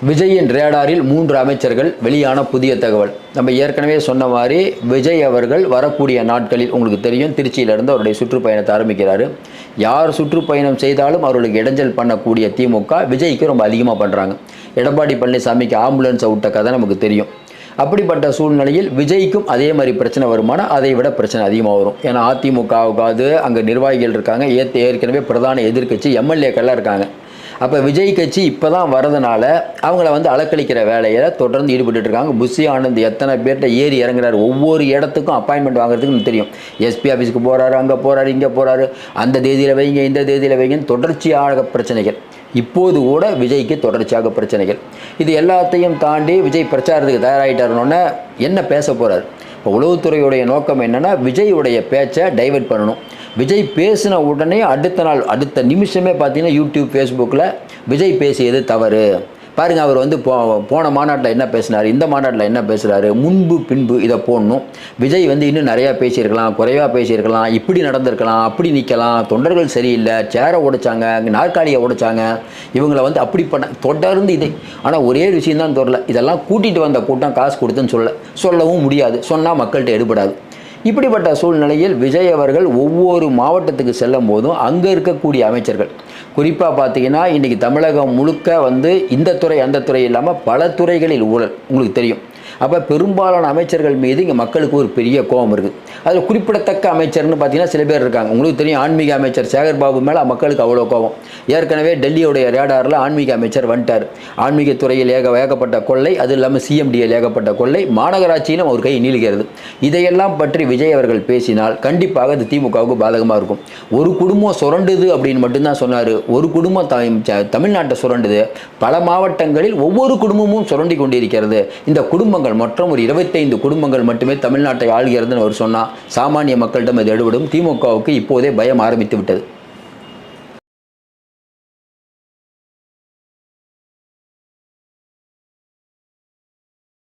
விஜயின் ரேடாரில் 3 அமைச்சர்கள் வெளியான புதிய தகவல். நம்ம ஏற்கனவே சொன்ன மாதிரி விஜய் அவர்கள் வரக்கூடிய நாட்களில் உங்களுக்கு தெரியும் திருச்சியிலிருந்து அவருடைய சுற்றுப்பயணத்தை ஆரம்பிக்கிறாரு. யார் சுற்றுப்பயணம் செய்தாலும் அவர்களுக்கு இடைஞ்சல் பண்ணக்கூடிய திமுக விஜய்க்கு ரொம்ப அதிகமாக பண்ணுறாங்க. எடப்பாடி பழனிசாமிக்கு ஆம்புலன்ஸை விட்ட கதை நமக்கு தெரியும். அப்படிப்பட்ட சூழ்நிலையில் விஜய்க்கும் அதே மாதிரி பிரச்சனை வருமானா அதை விட பிரச்சனை அதிகமாக வரும். ஏன்னா அதிமுகவுக்காவது அங்கே நிர்வாகிகள் இருக்காங்க, ஏற்கனவே பிரதான எதிர்க்கட்சி எம்எல்ஏக்கள்லாம் இருக்காங்க. அப்போ விஜய் கட்சி இப்போ தான் வரதுனால அவங்கள அலக்களிக்கிற வேலையில் தொடர்ந்து ஈடுபட்டு இருக்காங்க. புஷி ஆனந்த் எத்தனை பேர்கிட்ட ஏறி இறங்குறாரு, ஒவ்வொரு இடத்துக்கும் அப்பாயின்மெண்ட் வாங்குறதுக்கு தெரியும். எஸ்பி ஆஃபீஸுக்கு போகிறாரு, அங்கே போகிறாரு, இங்கே போகிறாரு, அந்த தேதியில் வைங்க இந்த தேதியில் வைங்கன்னு தொடர்ச்சியாக பிரச்சனைகள். இப்போது கூட விஜய்க்கு தொடர்ச்சியாக பிரச்சனைகள். இது எல்லாத்தையும் தாண்டி விஜய் பிரச்சாரத்துக்கு தயாராகிட்டாருன்னொன்னே என்ன பேச போகிறார்? இப்போ உளவுத்துறையுடைய நோக்கம் என்னென்னா விஜயுடைய பேச்சை டைவெர்ட் பண்ணணும். விஜய் பேசின உடனே அடுத்த நிமிஷமே பார்த்தீங்கன்னா யூடியூப் ஃபேஸ்புக்கில் விஜய் பேசியது தவறு பாருங்கள், அவர் போன மாநாட்டில் என்ன பேசினார், இந்த மாநாட்டில் என்ன பேசுகிறாரு, முன்பு பின்பு இதை போடணும். விஜய் இன்னும் நிறையா பேசியிருக்கலாம், குறைவாக பேசியிருக்கலாம், இப்படி நடந்திருக்கலாம், அப்படி நிற்கலாம், தொண்டர்கள் சரியில்லை, சேரை உடைச்சாங்க, நாற்காலியை உடைச்சாங்க, இவங்களை அப்படி பண்ண தொடர்ந்து இதை. ஆனால் ஒரே விஷயம்தான் தெரியல, இதெல்லாம் கூட்டிகிட்டு வந்த கூட்டம் காசு கொடுத்துன்னு சொல்லவும் முடியாது, சொன்னால் மக்கள்கிட்ட எடுபடாது. இப்படிப்பட்ட சூழ்நிலையில் விஜய் அவர்கள் ஒவ்வொரு மாவட்டத்துக்கு செல்லும் போதும் அங்கே இருக்கக்கூடிய அமைச்சர்கள், குறிப்பாக பார்த்தீங்கன்னா இன்றைக்கி தமிழகம் முழுக்க இந்த துறை அந்த துறை இல்லாமல் பல துறைகளில் ஊழல் உங்களுக்கு தெரியும். அப்போ பெரும்பாலான அமைச்சர்கள் மீது இங்கே மக்களுக்கு ஒரு பெரிய கோபம் இருக்குது. அதில் குறிப்பிடத்தக்க அமைச்சர்னு பார்த்தீங்கன்னா சில பேர் இருக்காங்க. உங்களுக்கு தெரியும் ஆன்மீக அமைச்சர் சேகர் பாபு மேலே மக்களுக்கு அவ்வளோ கோபம். ஏற்கனவே டெல்லியோடைய ரேடாரில் ஆன்மீக அமைச்சர் வந்துட்டார். ஆன்மீகத்துறையில் ஏகப்பட்ட கொள்ளை, அது இல்லாமல் சிஎம்டியில் ஏகப்பட்ட கொள்ளை, மாநகராட்சியிலும் அவர் கை நீளுகிறது. இதையெல்லாம் பற்றி விஜய் அவர்கள் பேசினால் கண்டிப்பாக அது திமுகவுக்கு பாதகமாக இருக்கும். ஒரு குடும்பம் சுரண்டுது அப்படின்னு மட்டும்தான் சொன்னார். ஒரு குடும்பம் தமிழ்நாட்டை சுரண்டுது, பல மாவட்டங்களில் ஒவ்வொரு குடும்பமும் சுரண்டி கொண்டிருக்கிறது. இந்த குடும்பங்கள் மொத்தம் ஒரு 25 குடும்பங்கள் மட்டுமே தமிழ்நாட்டை ஆள்கிறதுன்னு அவர் சொன்னால் சாமானிய மக்களிடம் அது எடுபடும். திமுகவுக்கு இப்போதே பயம் ஆரம்பித்து விட்டது.